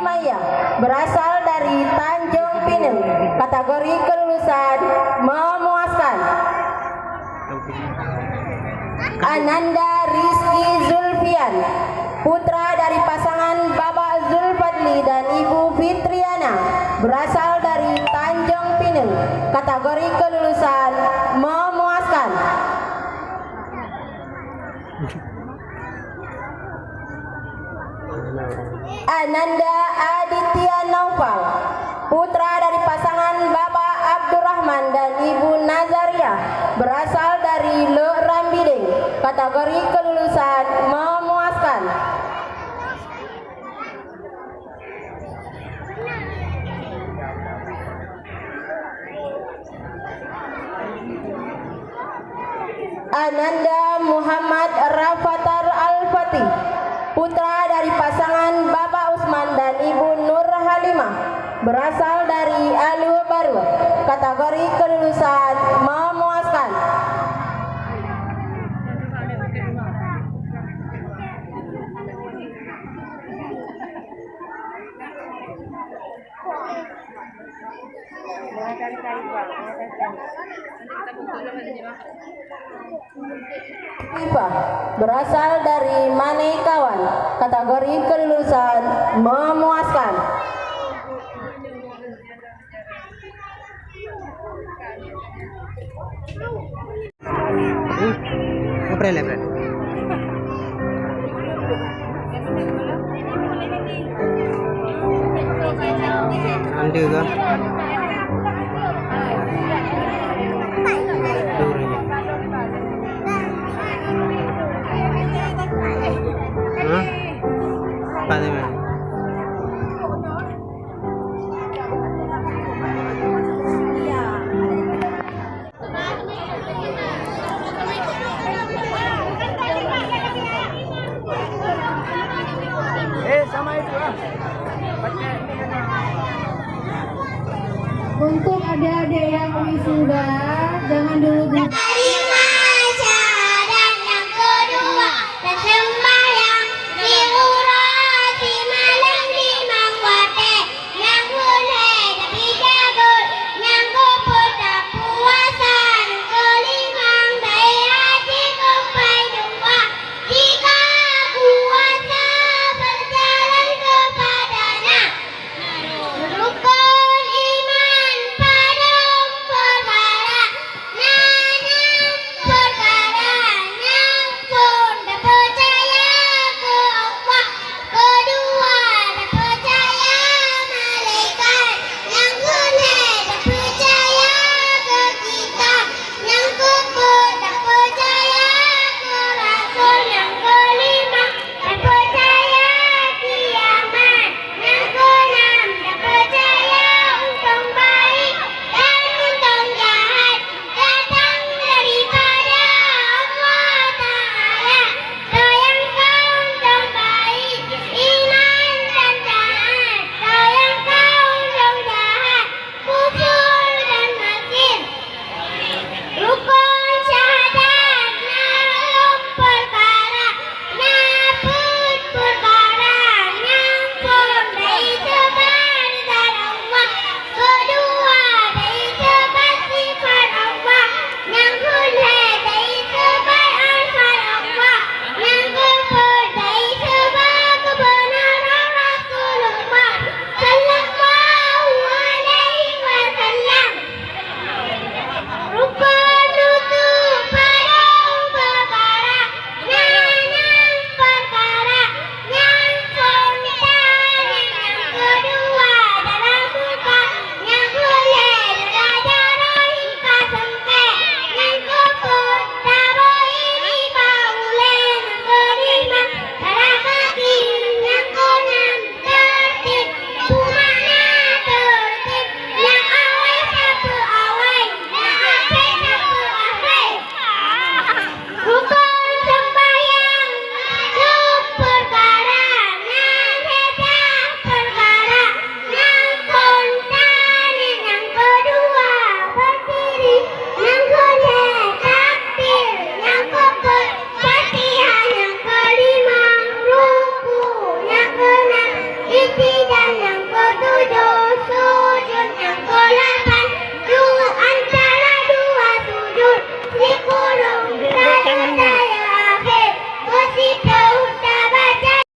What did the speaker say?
Maya berasal dari Tanjung Pinang. Kategori kelulusan memuaskan. Ananda Rizky Zulfian, putra dari pasangan Bapak Zulfadli dan Ibu Fitriana, berasal dari Tanjung Pinang. Kategori kelulusan memuaskan. Ananda Aditya Naufal, putra dari pasangan Bapak Abdurrahman dan Ibu Nazaria, berasal dari Le Rambiding. Kategori kelulusan memuaskan. Ananda Muhammad Rafathar Al-Fatih, putra dari pasangan Bapak Usman dan Ibu Nur Halimah, berasal dari Alu Baru. Kategori kelulusan memuaskan. Iva berasal dari Manekawan. Kategori kelulusan memuaskan. Untuk adik-adik yang wisuda, jangan dulu